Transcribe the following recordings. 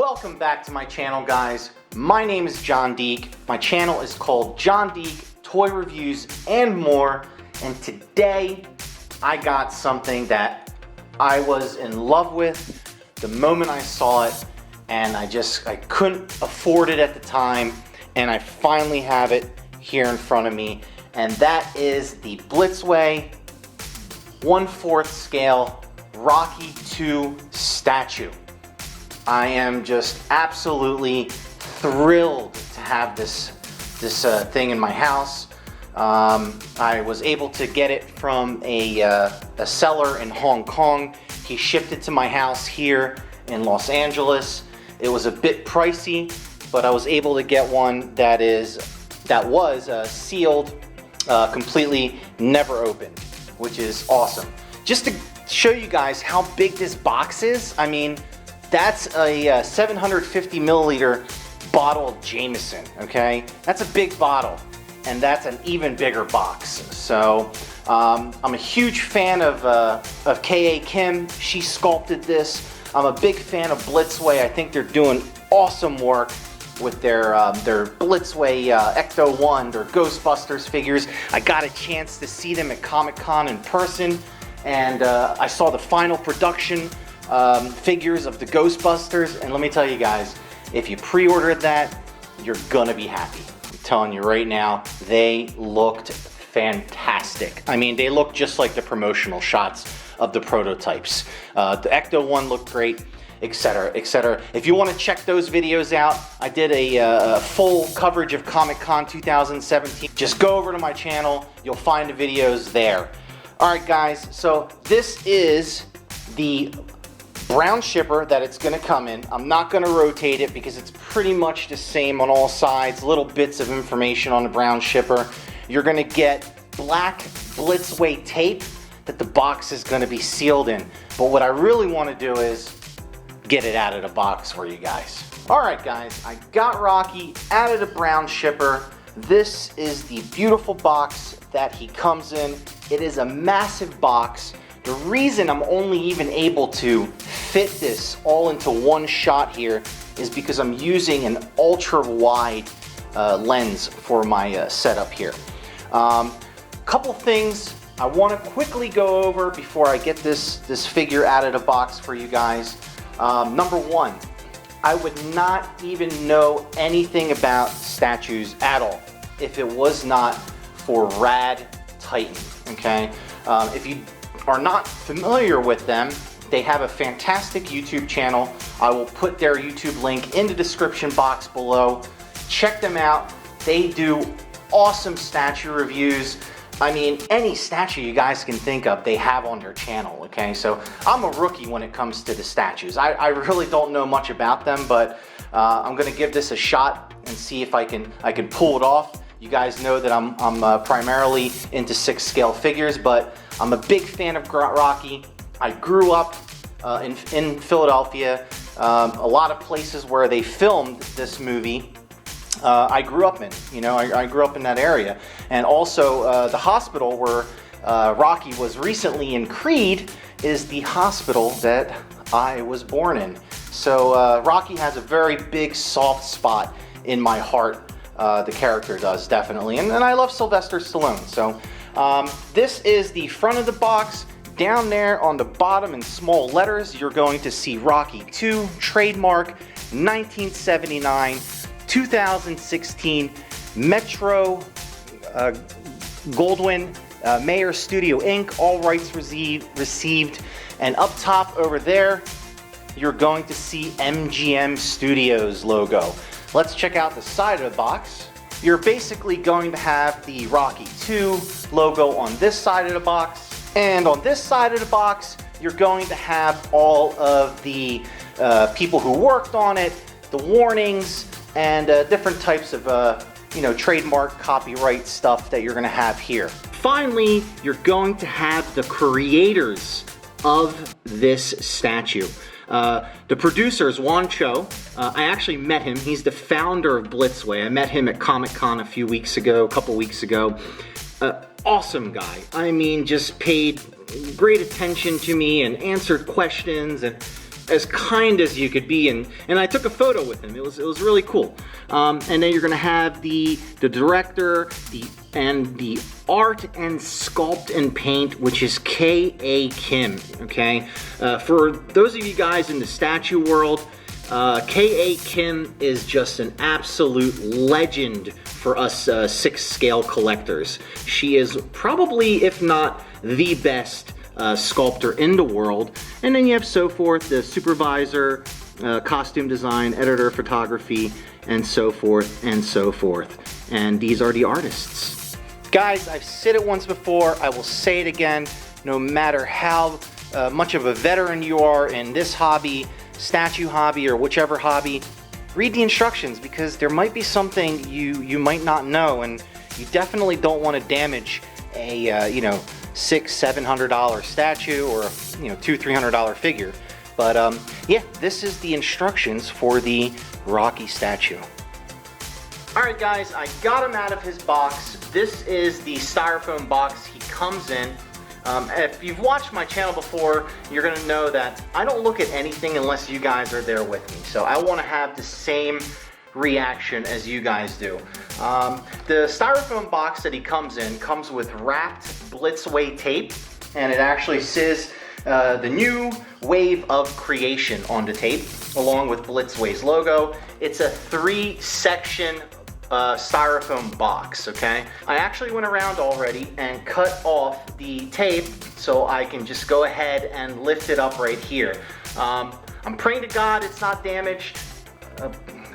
Welcome back to my channel, guys. My name is John Deak. My channel is called John Deak Toy Reviews and More. And today I got something that I was in love with the moment I saw it, and I couldn't afford it at the time, and I finally have it here in front of me, and that is the Blitzway 1/4 scale Rocky II statue. I am just absolutely thrilled to have this thing in my house. I was able to get it from a seller in Hong Kong. He shipped it to my house here in Los Angeles. It was a bit pricey, but I was able to get one that was sealed, completely, never opened, which is awesome. Just to show you guys how big this box is, I mean, that's a 750 milliliter bottle of Jameson, okay? That's a big bottle, and that's an even bigger box. So I'm a huge fan of K.A. Kim. She sculpted this. I'm a big fan of Blitzway. I think they're doing awesome work with their Blitzway Ecto-1, their Ghostbusters figures. I got a chance to see them at Comic-Con in person, and I saw the final production figures of the Ghostbusters, and let me tell you guys, if you pre-ordered that, you're gonna be happy. I'm telling you right now, they looked fantastic. I mean, they look just like the promotional shots of the prototypes. The Ecto-1 looked great, etc., etc. If you want to check those videos out, I did a full coverage of Comic-Con 2017. Just go over to my channel, you'll find the videos there. Alright guys, so this is the brown shipper that it's going to come in. I'm not going to rotate it because it's pretty much the same on all sides. Little bits of information on the brown shipper. You're going to get black Blitzway tape that the box is going to be sealed in. But what I really want to do is get it out of the box for you guys. Alright guys, I got Rocky out of the brown shipper. This is the beautiful box that he comes in. It is a massive box. The reason I'm only even able to fit this all into one shot here is because I'm using an ultra wide lens for my setup here. Couple things I want to quickly go over before I get this figure out of the box for you guys. Number one, I would not even know anything about statues at all if it was not for Rad Titan, okay? If you are not familiar with them, they have a fantastic YouTube channel. I will put their YouTube link in the description box below. Check them out. They do awesome statue reviews. I mean, any statue you guys can think of, they have on their channel, okay? So I'm a rookie when it comes to the statues. I really don't know much about them, but I'm gonna give this a shot and see if I can pull it off. You guys know that I'm primarily into 6 scale figures, but I'm a big fan of Rocky. I grew up in Philadelphia. A lot of places where they filmed this movie, I grew up in. You know, I grew up in that area. And also the hospital where Rocky was recently in Creed is the hospital that I was born in. So Rocky has a very big soft spot in my heart. The character does, definitely. And I love Sylvester Stallone. So this is the front of the box. Down there on the bottom in small letters, you're going to see Rocky II, trademark, 1979, 2016, Metro Goldwyn, Mayer Studio Inc., all rights received. And up top over there, you're going to see MGM Studios logo. Let's check out the side of the box. You're basically going to have the Rocky II logo on this side of the box. And on this side of the box, you're going to have all of the people who worked on it, the warnings, and different types of trademark copyright stuff that you're going to have here. Finally, you're going to have the creators of this statue. The producer is Juan Cho. I actually met him. He's the founder of Blitzway. I met him at Comic-Con a couple weeks ago. Awesome guy. I mean, just paid great attention to me and answered questions and as kind as you could be, and I took a photo with him. It was really cool. And then you're gonna have the director, the art and sculpt and paint, which is K.A. Kim. Okay, for those of you guys in the statue world, K.A. Kim is just an absolute legend for us 6-scale collectors. She is probably, if not the best sculptor in the world. And then you have so forth, the supervisor, costume design, editor, photography, and so forth and so forth. And these are the artists. Guys, I've said it once before, I will say it again. No matter how much of a veteran you are in this hobby, statue hobby, or whichever hobby, read the instructions, because there might be something you might not know, and you definitely don't want to damage a you know, $600-700 statue, or you know, $200-300 figure. But yeah, this is the instructions for the Rocky statue. Alright guys, I got him out of his box. This is the styrofoam box he comes in. If you've watched my channel before, you're gonna know that I don't look at anything unless you guys are there with me. So I wanna have the same reaction as you guys do. The styrofoam box that he comes in comes with wrapped Blitzway tape, and it actually says the new wave of creation on the tape, along with Blitzway's logo. It's a 3-section styrofoam box, okay? I actually went around already and cut off the tape so I can just go ahead and lift it up right here. I'm praying to God it's not damaged.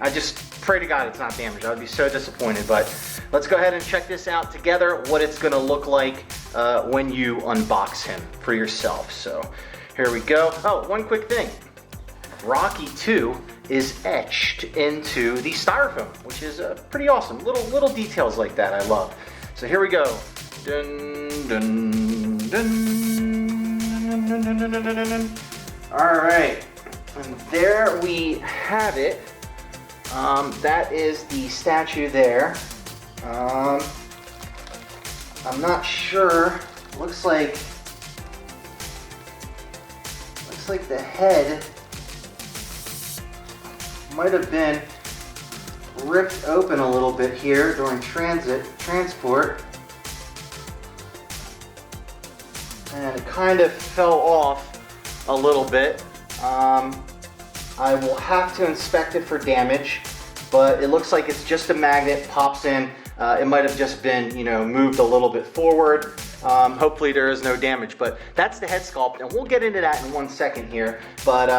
I just pray to God it's not damaged. I would be so disappointed, but let's go ahead and check this out together, what it's gonna look like when you unbox him for yourself. So here we go. Oh, one quick thing. Rocky 2 is etched into the styrofoam, which is pretty awesome. Little details like that I love. So here we go. Dun, dun, dun, dun, dun, dun, dun, dun, dun. All right, and there we have it. That is the statue there. I'm not sure. Looks like the head might have been ripped open a little bit here during transport, and it kind of fell off a little bit. I will have to inspect it for damage, but it looks like it's just a magnet, pops in. It might have just been, you know, moved a little bit forward. Hopefully there is no damage, but that's the head sculpt, and we'll get into that in 1 second here. But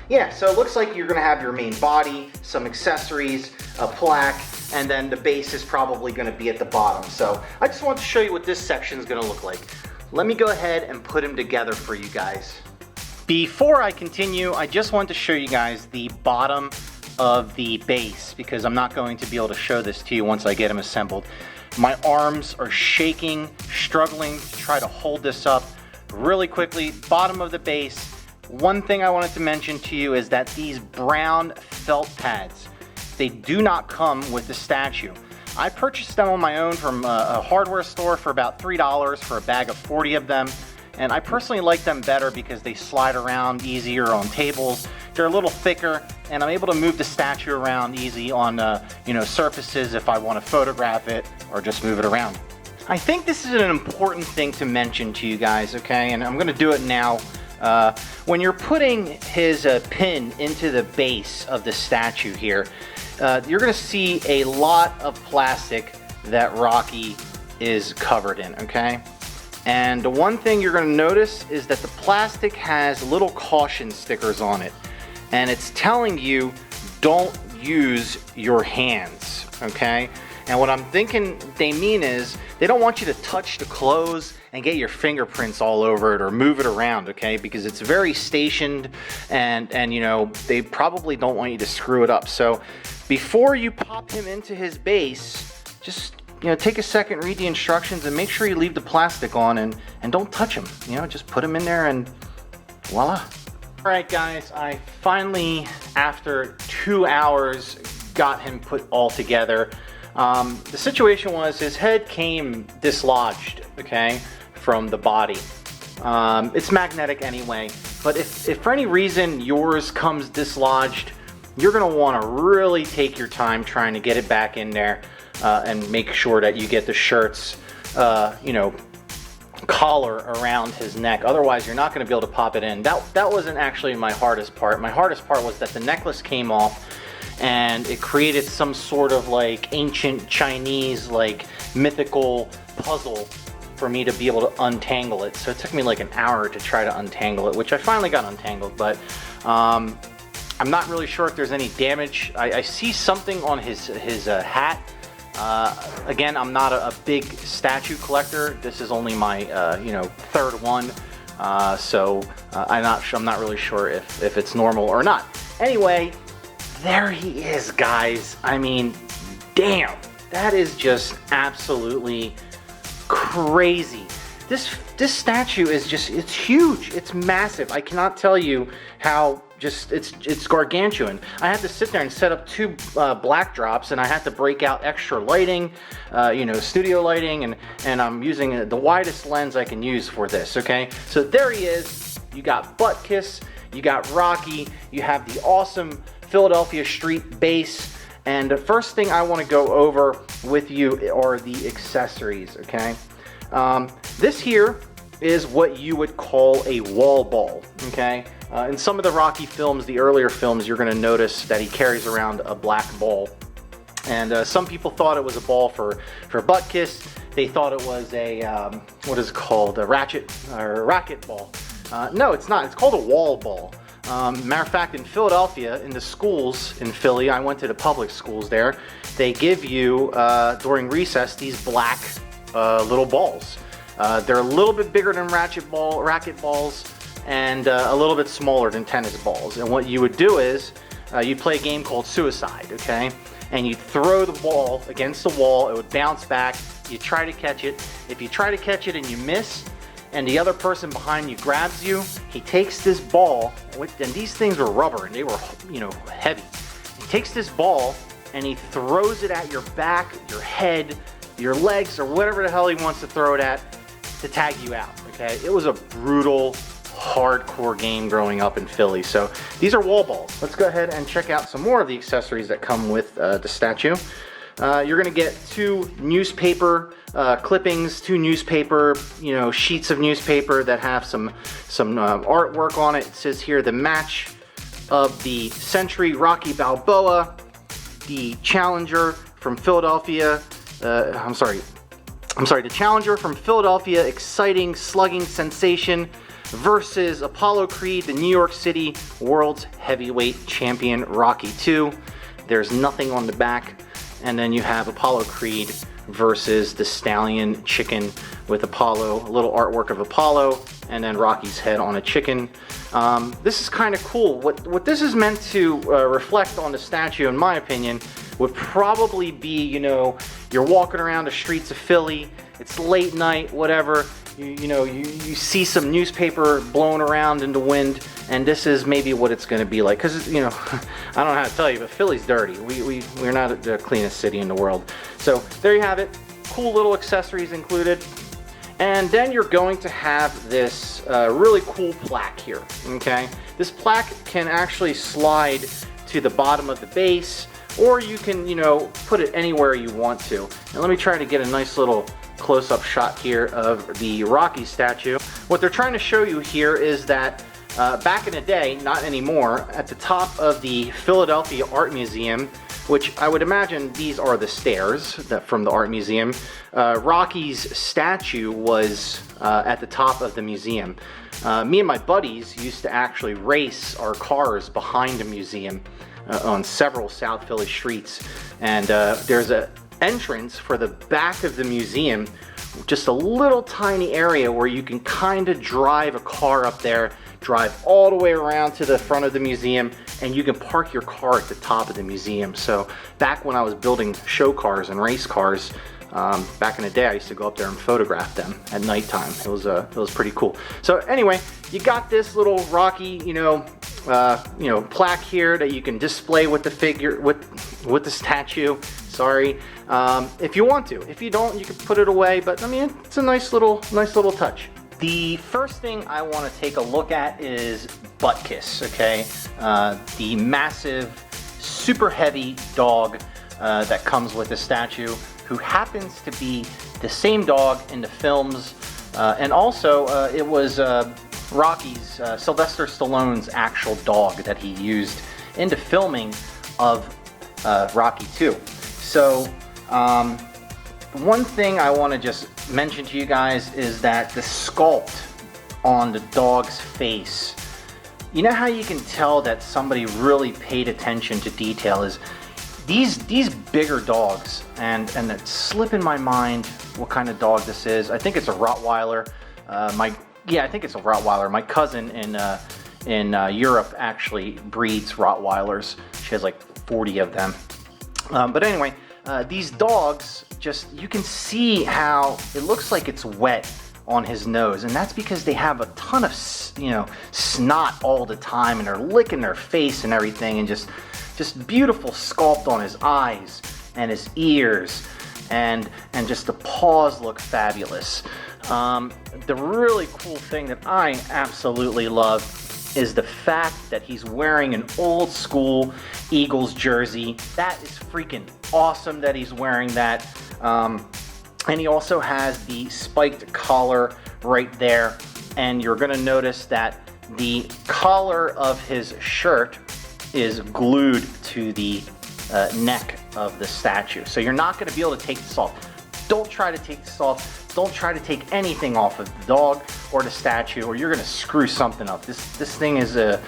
yeah, so it looks like you're gonna have your main body, some accessories, a plaque, and then the base is probably gonna be at the bottom. So I just want to show you what this section is gonna look like. Let me go ahead and put them together for you guys. Before I continue, I just want to show you guys the bottom of the base, because I'm not going to be able to show this to you once I get them assembled. My arms are shaking, struggling to try to hold this up really quickly. Bottom of the base. One thing I wanted to mention to you is that these brown felt pads, they do not come with the statue. I purchased them on my own from a hardware store for about $3 for a bag of 40 of them. And I personally like them better because they slide around easier on tables. They're a little thicker, and I'm able to move the statue around easy on you know, surfaces if I want to photograph it or just move it around. I think this is an important thing to mention to you guys, okay? And I'm going to do it now. When you're putting his pin into the base of the statue here, you're going to see a lot of plastic that Rocky is covered in, okay? And the one thing you're going to notice is that the plastic has little caution stickers on it, and it's telling you don't use your hands, okay? And what I'm thinking they mean is they don't want you to touch the clothes and get your fingerprints all over it or move it around, okay? Because it's very stationed, and you know, they probably don't want you to screw it up. So before you pop him into his base, just, you know, take a second, read the instructions, and make sure you leave the plastic on and don't touch them. You know, just put them in there and voila. All right, guys, I finally, after 2 hours, got him put all together. The situation was his head came dislodged, okay, from the body. It's magnetic anyway, but if for any reason yours comes dislodged, you're going to want to really take your time trying to get it back in there and make sure that you get the shirt's, collar around his neck. Otherwise, you're not going to be able to pop it in. That wasn't actually my hardest part. My hardest part was that the necklace came off and it created some sort of like ancient Chinese, like mythical puzzle for me to be able to untangle it. So it took me like an hour to try to untangle it, which I finally got untangled, but I'm not really sure if there's any damage. I see something on his hat. Again, I'm not a big statue collector. This is only my third one, so I'm not really sure if it's normal or not. Anyway, there he is, guys. I mean, damn, that is just absolutely crazy. This statue is just, it's huge. It's massive. I cannot tell you how just, it's gargantuan. I had to sit there and set up two black drops, and I had to break out extra lighting, studio lighting, and I'm using the widest lens I can use for this, okay? So there he is. You got Butkus, you got Rocky, you have the awesome Philadelphia Street base, and the first thing I want to go over with you are the accessories, okay? This here is what you would call a wall ball, okay? In some of the Rocky films, the earlier films, you're going to notice that he carries around a black ball. And some people thought it was a ball for Butkus. They thought it was a, what is it called, a racket ball. No, it's not. It's called a wall ball. Matter of fact, in Philadelphia, in the schools in Philly, I went to the public schools there, they give you, during recess, these black little balls. They're a little bit bigger than racket balls, and a little bit smaller than tennis balls. And what you would do is, you'd play a game called Suicide, okay? And you'd throw the ball against the wall, it would bounce back, you try to catch it. If you try to catch it and you miss, and the other person behind you grabs you, he takes this ball, and these things were rubber and they were, heavy. He takes this ball and he throws it at your back, your head, your legs, or whatever the hell he wants to throw it at to tag you out, okay? It was a brutal, hardcore game growing up in Philly. So these are wall balls. Let's go ahead and check out some more of the accessories that come with the statue. You're gonna get two newspaper clippings, two newspaper, sheets of newspaper that have some artwork on it. It says here the match of the century, Rocky Balboa, the challenger from Philadelphia. The challenger from Philadelphia, exciting slugging sensation versus Apollo Creed, the New York City world's heavyweight champion, Rocky II. There's nothing on the back. And then you have Apollo Creed versus the Stallion Chicken with Apollo, a little artwork of Apollo, and then Rocky's head on a chicken. This is kind of cool. What this is meant to reflect on the statue, in my opinion, would probably be, you're walking around the streets of Philly, it's late night, whatever, you see some newspaper blowing around in the wind, and this is maybe what it's going to be like. Because, I don't know how to tell you, but Philly's dirty. We're not the cleanest city in the world. So there you have it. Cool little accessories included. And then you're going to have this really cool plaque here, okay? This plaque can actually slide to the bottom of the base, or you can, put it anywhere you want to. And let me try to get a nice little close-up shot here of the Rocky statue. What they're trying to show you here is that back in the day, not anymore, at the top of the Philadelphia Art Museum, which I would imagine these are the stairs from the art museum, Rocky's statue was at the top of the museum. Me and my buddies used to actually race our cars behind the museum on several South Philly streets, and there's an entrance for the back of the museum, just a little tiny area where you can kind of drive a car up there, drive all the way around to the front of the museum, and you can park your car at the top of the museum. So back when I was building show cars and race cars, back in the day, I used to go up there and photograph them at nighttime. It was pretty cool. So anyway, you got this little Rocky, plaque here that you can display with the figure, with the statue. Sorry, if you want to. If you don't, you can put it away. But I mean, it's a nice little touch. The first thing I want to take a look at is Butkus, okay? The massive, super heavy dog that comes with the statue, who happens to be the same dog in the films, and also it was Sylvester Stallone's actual dog that he used in the filming of Rocky 2. So, one thing I want to just mention to you guys is that the sculpt on the dog's face, you know how you can tell that somebody really paid attention to detail is these bigger dogs, and it's slipping my mind what kind of dog this is. I think it's a Rottweiler. I think it's a Rottweiler. My cousin in Europe actually breeds Rottweilers. She has like 40 of them. But anyway, these dogs, just, you can see how it looks like it's wet on his nose, and that's because they have a ton of, snot all the time, and they're licking their face and everything, and just beautiful sculpt on his eyes and his ears, and just the paws look fabulous. The really cool thing that I absolutely love is the fact that he's wearing an old school Eagles jersey. That is freaking awesome that he's wearing that. And he also has the spiked collar right there. And you're gonna notice that the collar of his shirt is glued to the neck of the statue. So you're not gonna be able to take this off. Don't try to take this off. Don't try to take anything off of the dog or the statue, or you're gonna screw something up. This thing is a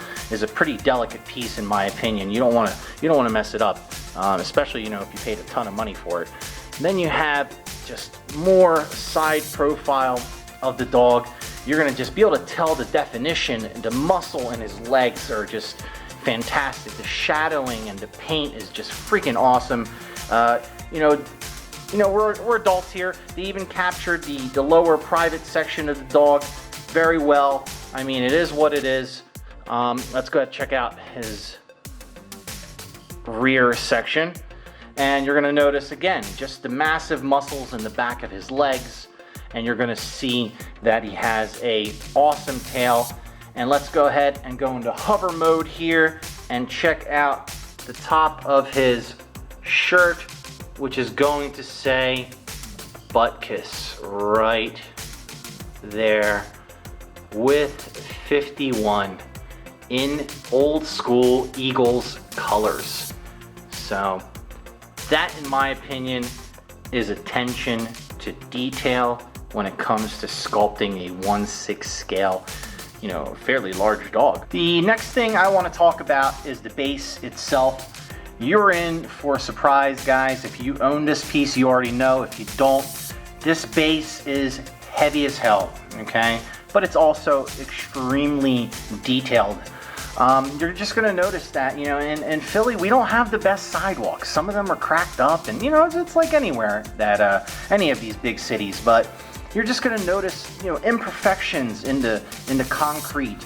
pretty delicate piece, in my opinion. You don't wanna mess it up, especially if you paid a ton of money for it. And then you have just more side profile of the dog. You're gonna just be able to tell the definition, and the muscle in his legs are just fantastic. The shadowing and the paint is just freaking awesome. We're adults here. They even captured the lower private section of the dog very well. I mean, it is what it is. Let's go ahead and check out his rear section. And you're gonna notice again, just the massive muscles in the back of his legs. And you're gonna see that he has a awesome tail. And let's go ahead and go into hover mode here and check out the top of his shirt, which is going to say Butkus right there with 51 in old school Eagles colors. So that, in my opinion, is attention to detail when it comes to sculpting a 1/6 scale, fairly large dog. The next thing I want to talk about is the base itself. You're in for a surprise, guys. If you own this piece, you already know. If you don't, this base is heavy as hell, okay? But it's also extremely detailed. You're just gonna notice that, in Philly, we don't have the best sidewalks. Some of them are cracked up, and it's like anywhere that, any of these big cities, but you're just gonna notice, imperfections in the concrete.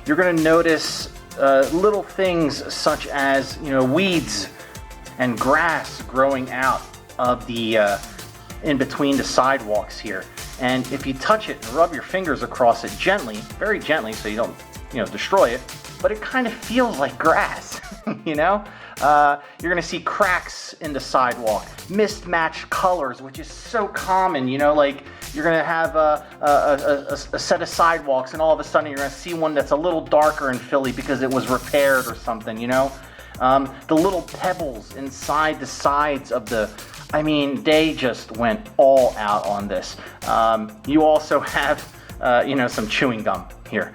You're gonna notice little things such as, weeds and grass growing out of the, in between the sidewalks here. And if you touch it and rub your fingers across it gently, very gently, so you don't, destroy it, but it kind of feels like grass, You're gonna see cracks in the sidewalk, mismatched colors, which is so common, like you're gonna have a set of sidewalks, and all of a sudden you're gonna see one that's a little darker in Philly because it was repaired or something, The little pebbles inside the sides of they just went all out on this. You also have, some chewing gum here,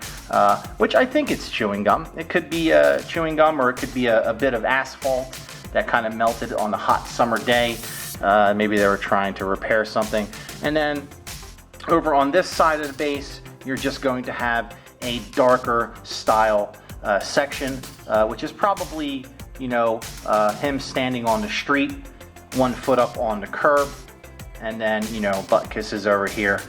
which I think it's chewing gum. It could be chewing gum, or it could be a bit of asphalt that kind of melted on a hot summer day. Maybe they were trying to repair something. And then over on this side of the base, you're just going to have a darker style section, which is probably, him standing on the street, 1 foot up on the curb, and then, Butkus is over here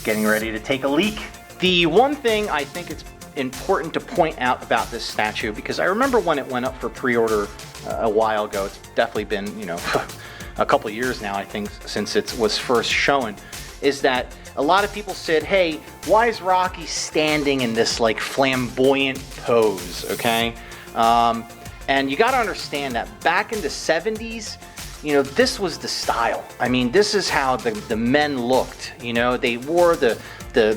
getting ready to take a leak. The one thing I think it's important to point out about this statue, because I remember when it went up for pre-order a while ago, it's definitely been, a couple years now, I think, since it was first shown, is that a lot of people said, hey, why is Rocky standing in this like flamboyant pose, okay? And you got to understand that back in the 70s, you know, this was the style. I mean, this is how the men looked. You know, they wore the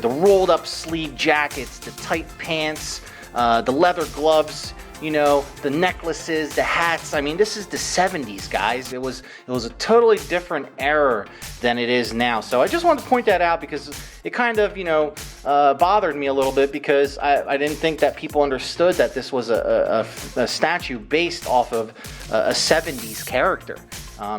rolled up sleeve jackets, the tight pants, the leather gloves, you know, the necklaces, the hats. I mean, this is the 70s, guys. It was a totally different era than it is now. So I just wanted to point that out because it kind of, you know, bothered me a little bit because I didn't think that people understood that this was a statue based off of a 70s character.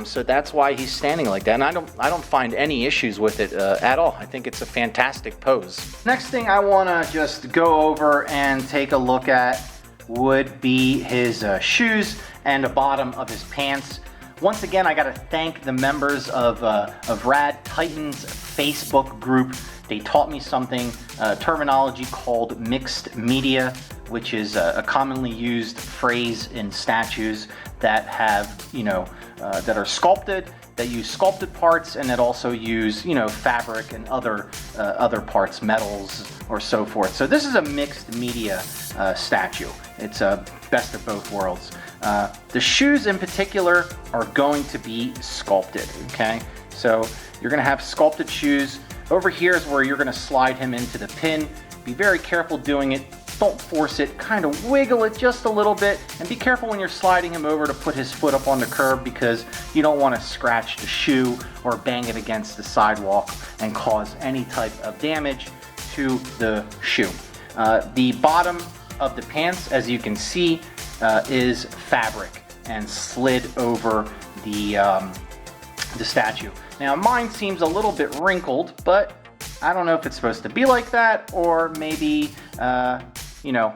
So that's why he's standing like that, and I don't find any issues with it at all. I think it's a fantastic pose. Next thing I want to just go over and take a look at would be his shoes and the bottom of his pants. Once again, I got to thank the members of Rad Titan's Facebook group. They taught me something, terminology called mixed media, which is a commonly used phrase in statues that have, you know, that are sculpted, that use sculpted parts, and that also use, you know, fabric and other parts, metals or so forth. So this is a mixed media statue. It's a best of both worlds. The shoes in particular are going to be sculpted, okay? So you're gonna have sculpted shoes. Over here is where you're gonna slide him into the pin. Be very careful doing it. Don't force it, kind of wiggle it just a little bit, and be careful when you're sliding him over to put his foot up on the curb because you don't want to scratch the shoe or bang it against the sidewalk and cause any type of damage to the shoe. The bottom of the pants, as you can see, is fabric and slid over the statue. Now mine seems a little bit wrinkled, but I don't know if it's supposed to be like that or maybe you know,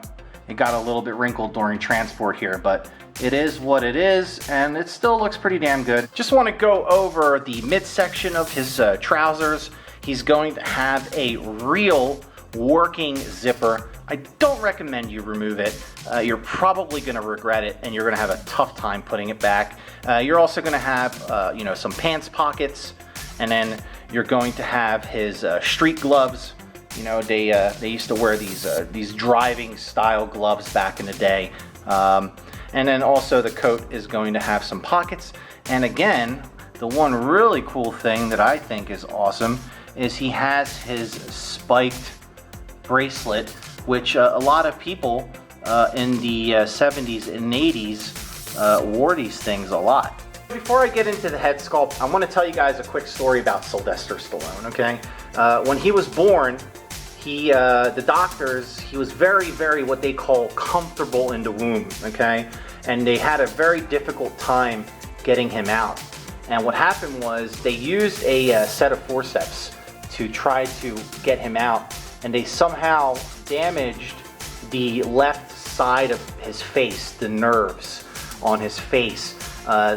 it got a little bit wrinkled during transport here, but it is what it is, and it still looks pretty damn good. Just want to go over the midsection of his trousers. He's going to have a real working zipper. I don't recommend you remove it. You're probably going to regret it, and you're going to have a tough time putting it back. You're also going to have, you know, some pants pockets, and then you're going to have his street gloves. You know, they used to wear these driving style gloves back in the day. And then also the coat is going to have some pockets. And again, the one really cool thing that I think is awesome is he has his spiked bracelet, which a lot of people in the 70s and 80s wore these things a lot. Before I get into the head sculpt, I want to tell you guys a quick story about Sylvester Stallone, okay? When he was born, the doctors, he was very, very what they call comfortable in the womb, okay? And they had a very difficult time getting him out. And what happened was they used a set of forceps to try to get him out, and they somehow damaged the left side of his face, the nerves on his face.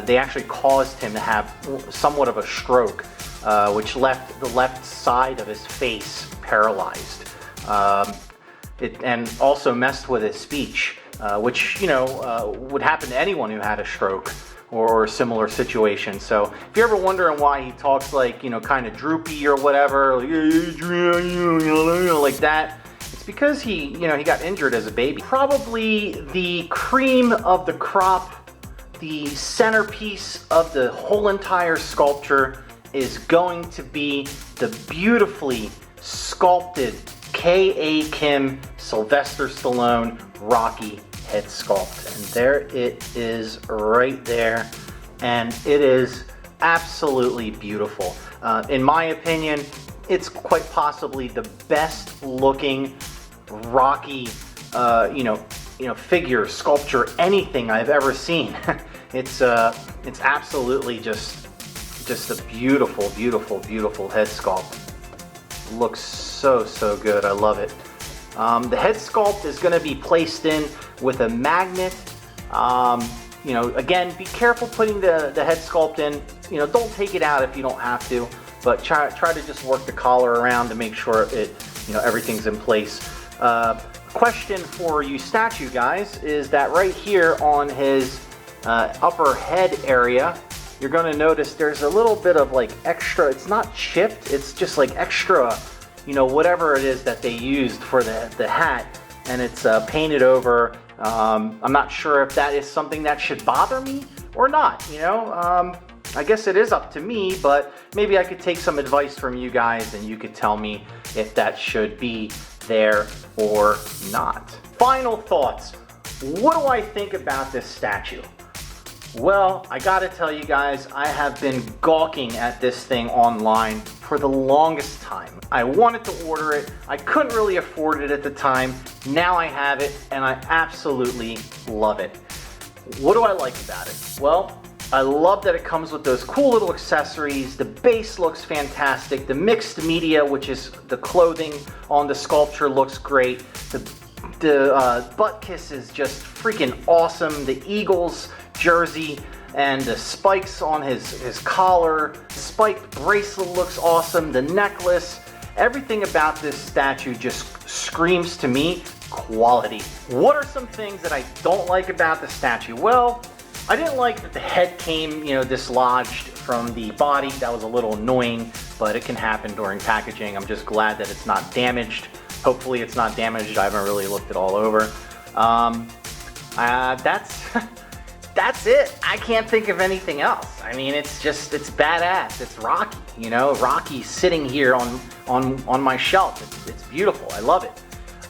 They actually caused him to have somewhat of a stroke, which left the left side of his face paralyzed. And also messed with his speech, which, you know, would happen to anyone who had a stroke or a similar situation. So if you're ever wondering why he talks like, you know, kind of droopy or whatever, like, Adrian, like that, it's because he got injured as a baby. Probably the cream of the crop, the centerpiece of the whole entire sculpture is going to be the beautifully sculpted K.A. Kim Sylvester Stallone Rocky head sculpt. And there it is right there. And it is absolutely beautiful. In my opinion, it's quite possibly the best looking Rocky figure, sculpture, anything I've ever seen. It's absolutely just a beautiful, beautiful, beautiful head sculpt. Looks so good. I love it. The head sculpt is going to be placed in with a magnet. Again, be careful putting the head sculpt in. Don't take it out if you don't have to, but try to just work the collar around to make sure everything's in place. Question for you statue guys is that right here on his upper head area, you're going to notice there's a little bit of like extra, it's not chipped, it's just like extra, you know, whatever it is that they used for the hat, and it's painted over. I'm not sure if that is something that should bother me or not, you know. I guess it is up to me, but maybe I could take some advice from you guys and you could tell me if that should be there or not. Final thoughts. What do I think about this statue? Well, I gotta tell you guys, I have been gawking at this thing online for the longest time. I wanted to order it. I couldn't really afford it at the time. Now I have it and I absolutely love it. What do I like about it? Well, I love that it comes with those cool little accessories. The base looks fantastic. The mixed media, which is the clothing on the sculpture, looks great. The Butkus is just freaking awesome. The Eagles jersey and the spikes on his collar. The spiked bracelet looks awesome. The necklace. Everything about this statue just screams to me quality. What are some things that I don't like about the statue? Well, I didn't like that the head came, you know, dislodged from the body. That was a little annoying, but it can happen during packaging. I'm just glad that it's not damaged. Hopefully it's not damaged. I haven't really looked it all over. That's it. I can't think of anything else. I mean, it's badass. It's Rocky, you know. Rocky sitting here on my shelf. It's beautiful. I love it.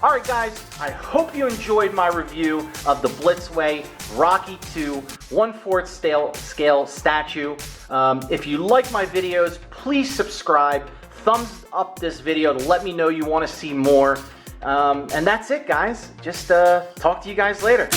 All right, guys, I hope you enjoyed my review of the Blitzway Rocky 2 1/4 scale statue. If you like my videos, please subscribe. Thumbs up this video to let me know you want to see more. And that's it, guys. Just talk to you guys later.